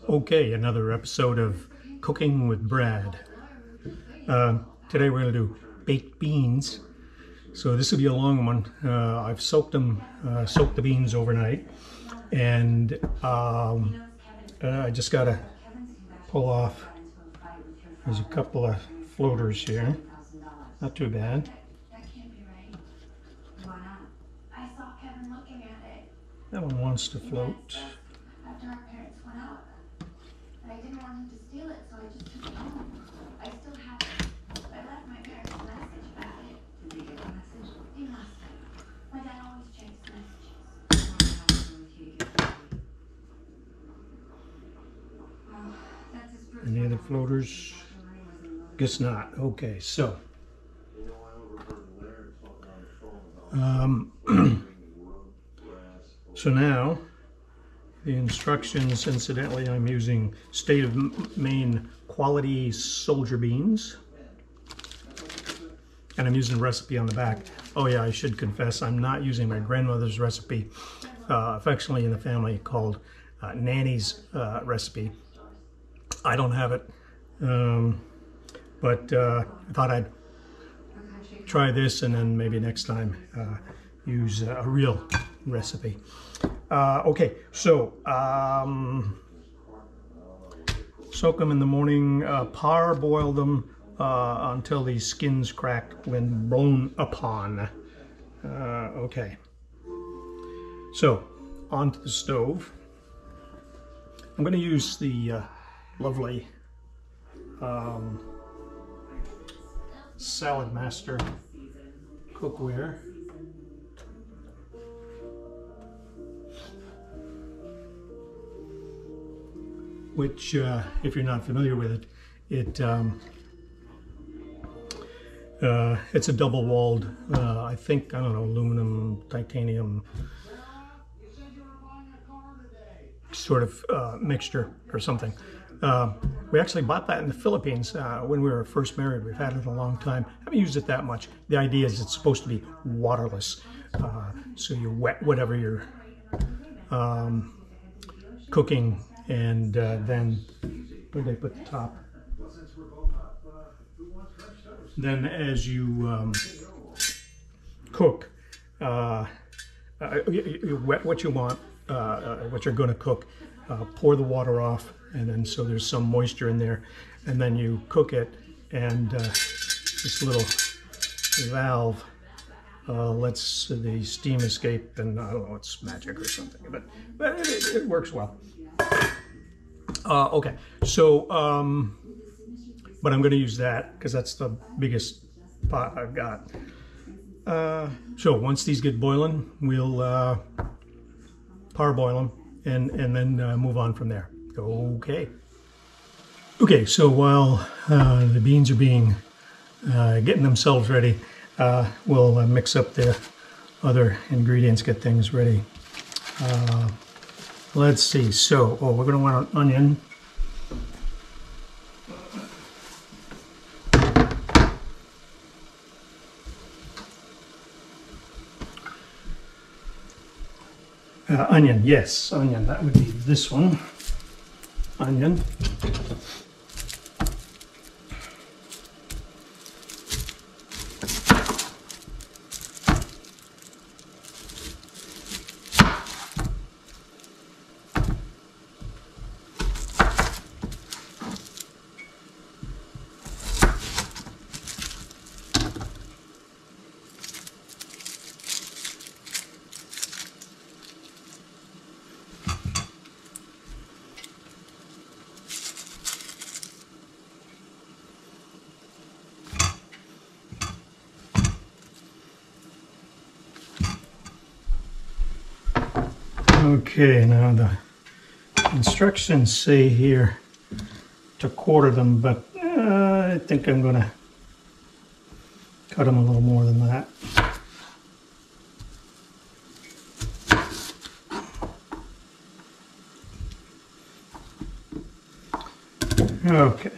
Okay, another episode of Cooking with Brad. Today we're going to do baked beans. So this will be a long one. I've soaked the beans overnight, and I just got to pull off. There's a couple of floaters here. Not too bad. That one wants to float. After our parents went out, and I didn't want him to steal it, so I just took it home. I still have it. I left my parents a message about it. Did they get a message? They must have. My dad always checks messages. Any other floaters? Guess not. Okay, so so now the instructions, incidentally, I'm using State of Maine quality soldier beans, and I'm using a recipe on the back. Oh yeah, I should confess, I'm not using my grandmother's recipe, affectionately in the family called Nanny's recipe. I don't have it, but I thought I'd try this and then maybe next time use a real recipe. Okay, so soak them in the morning, parboil them until the skins crack when blown upon. Okay, so onto the stove. I'm going to use the lovely Saladmaster cookware. Which, if you're not familiar with it, it's a double-walled, I think, I don't know, aluminum, titanium sort of mixture or something. We actually bought that in the Philippines when we were first married. We've had it a long time. Haven't used it that much. The idea is it's supposed to be waterless, so you wet whatever you're cooking. And then, where did I put the top? Then as you cook, you wet what you want, what you're going to cook, pour the water off, and then so there's some moisture in there, and then you cook it, and this little valve lets the steam escape, and I don't know, it's magic or something, but it works well. Okay, so, but I'm going to use that because that's the biggest pot I've got. So once these get boiling, we'll parboil them and then move on from there. Okay. Okay, so while the beans are being, getting themselves ready, we'll mix up the other ingredients, get things ready. Let's see, so, we're going to want an onion. Onion, yes, onion, that would be this one. Onion. Okay, now the instructions say here to quarter them, but I think I'm going to cut them a little more than that. Okay.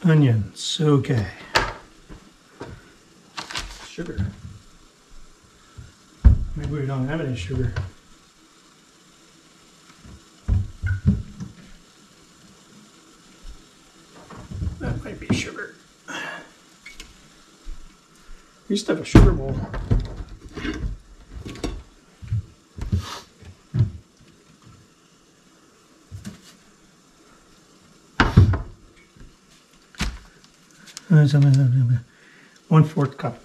Onions, okay. Sugar. Maybe we don't have any sugar. That might be sugar. We used to have a sugar bowl. One-fourth cup.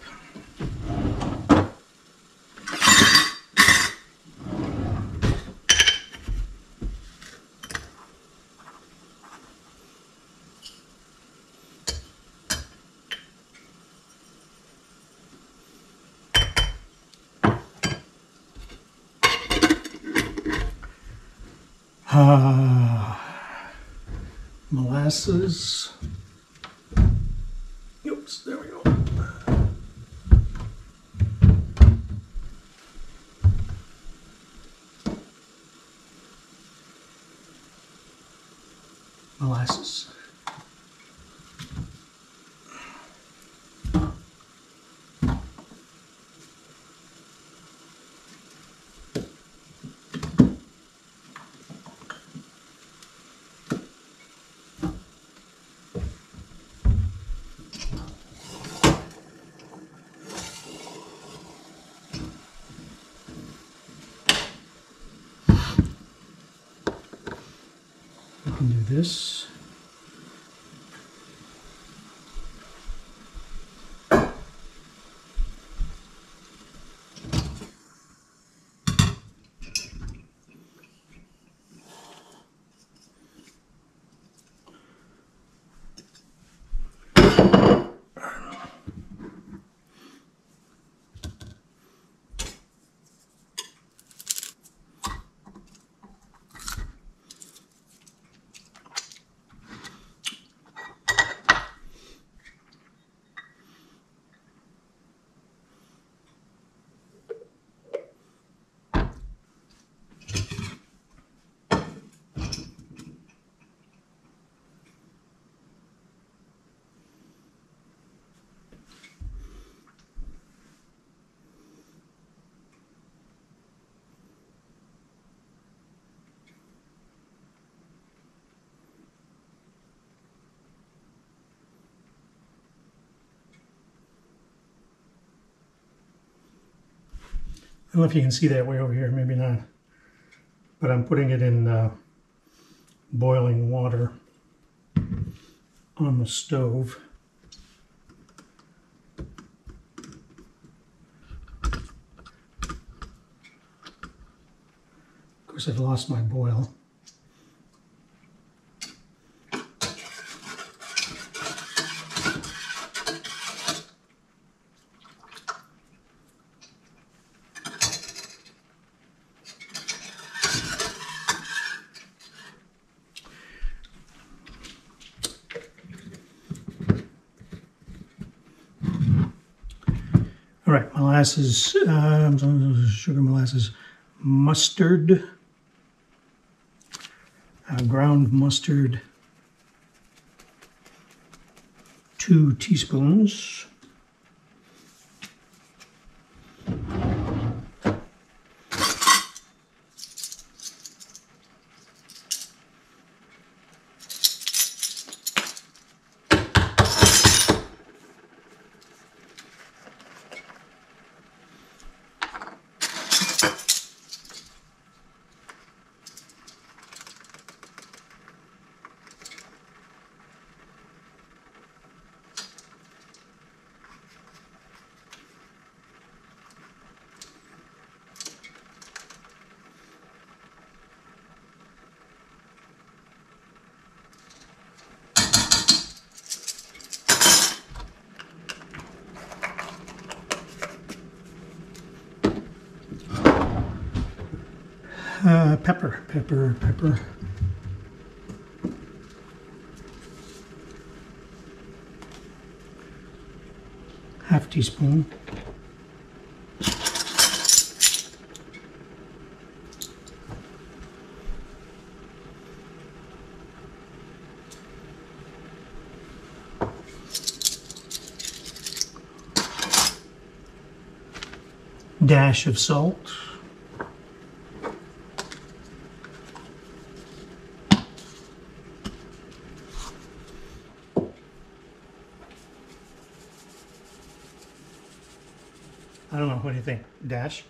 Molasses. Oops, there we go. Molasses. We can do this. I don't know if you can see that way over here, maybe not. But I'm putting it in boiling water on the stove. Of course, I've lost my boil. All right, molasses, sugar, molasses, mustard, ground mustard, 2 teaspoons. Pepper. Half teaspoon. dash of salt. I don't know, what do you think? Dash?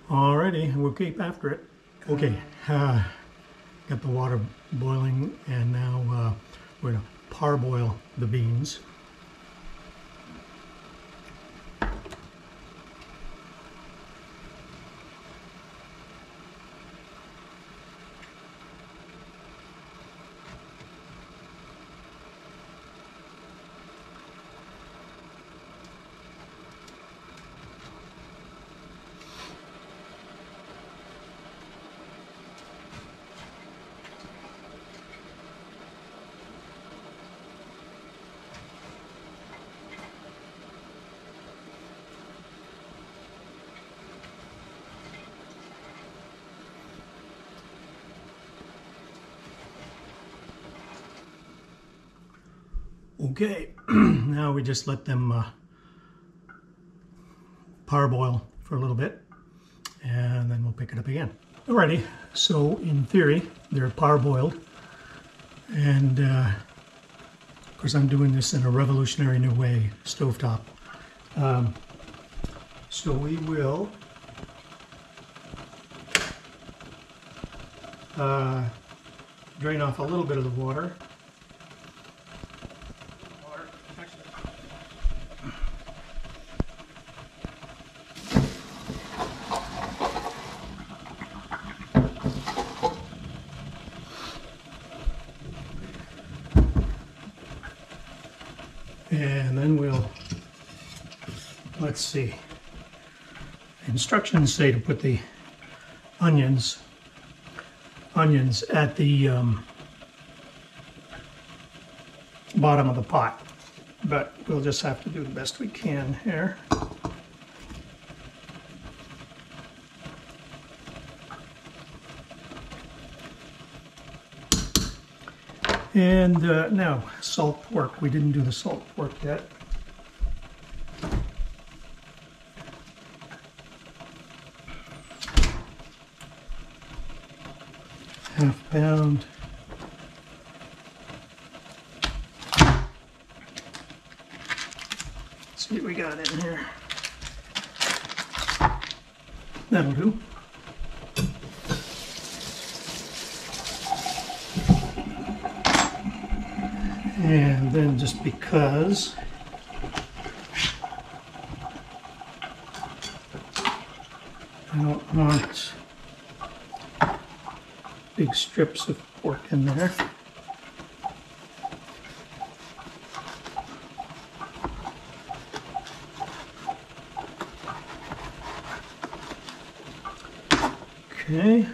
Alrighty, we'll keep after it. Okay, got the water boiling, and now we're going to parboil the beans. Okay, now we just let them parboil for a little bit, and then we'll pick it up again. Alrighty, so in theory, they're parboiled, and of course I'm doing this in a revolutionary new way, stovetop. So we will drain off a little bit of the water. And then we'll, let's see, instructions say to put the onions at the bottom of the pot, but we'll just have to do the best we can here. And now, salt pork. We didn't do the salt pork yet. Half pound. Let's see what we got in here. That'll do. And then, just because I don't want big strips of pork in there, okay.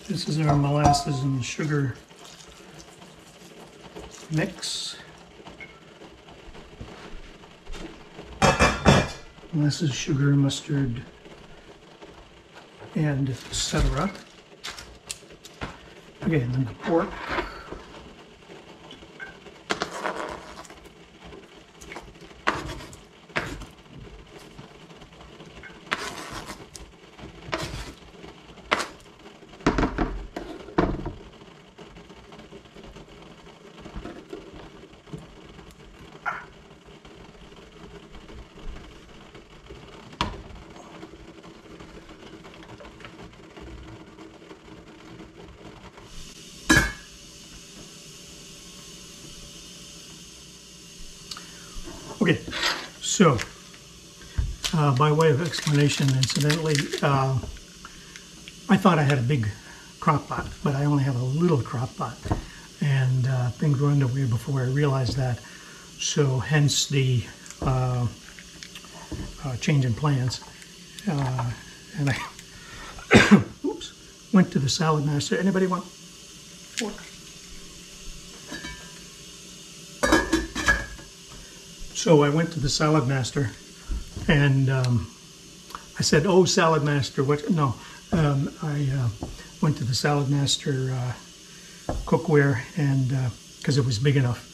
This is our molasses and sugar mix. Molasses, sugar, mustard, and etc. Okay, and then the pork. Okay, so by way of explanation, incidentally, I thought I had a big crock pot, but I only have a little crock pot, and things were underway before I realized that. So hence the change in plans, and I oops, went to the Saladmaster. Anybody want fork? So I went to the Saladmaster, and I said, "Oh, Saladmaster, what?" No, I went to the Saladmaster cookware, and because it was big enough.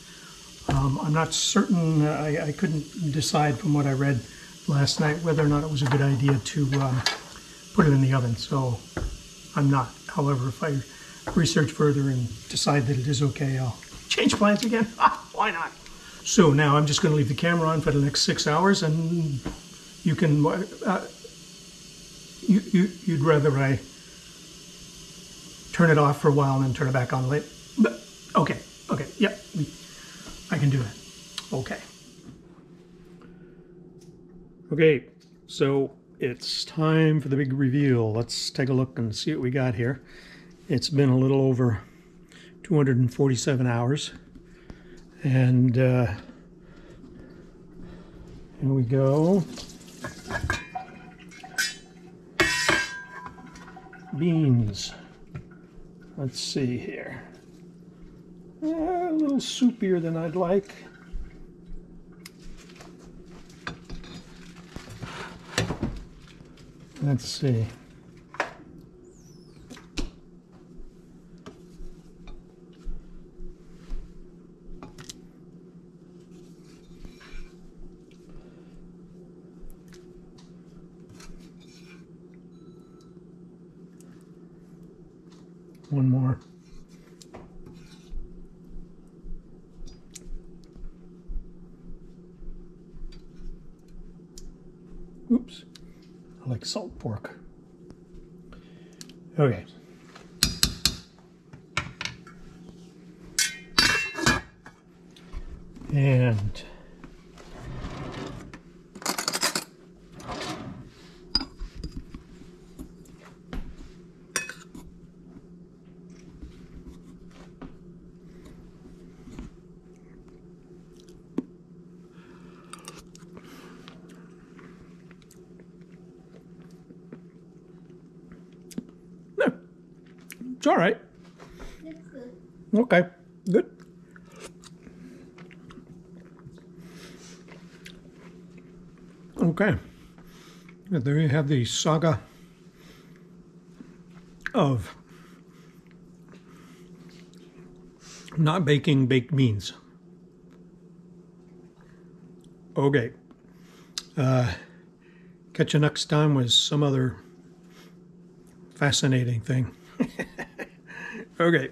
I'm not certain. I couldn't decide from what I read last night whether or not it was a good idea to put it in the oven. So I'm not. However, if I research further and decide that it is okay, I'll change plans again. Why not? So now I'm just going to leave the camera on for the next 6 hours, and you can. You'd rather I turn it off for a while and then turn it back on later? But okay, yep, I can do it. Okay, so it's time for the big reveal. Let's take a look and see what we got here. It's been a little over 247 hours. And here we go. Beans. Let's see here. A little soupier than I'd like. Let's see. One more. Oops. I like salt pork. Okay. And it's all right. It's good. Okay, good. Okay, and there you have the saga of not baking baked beans. Okay, catch you next time with some other fascinating thing. Okay.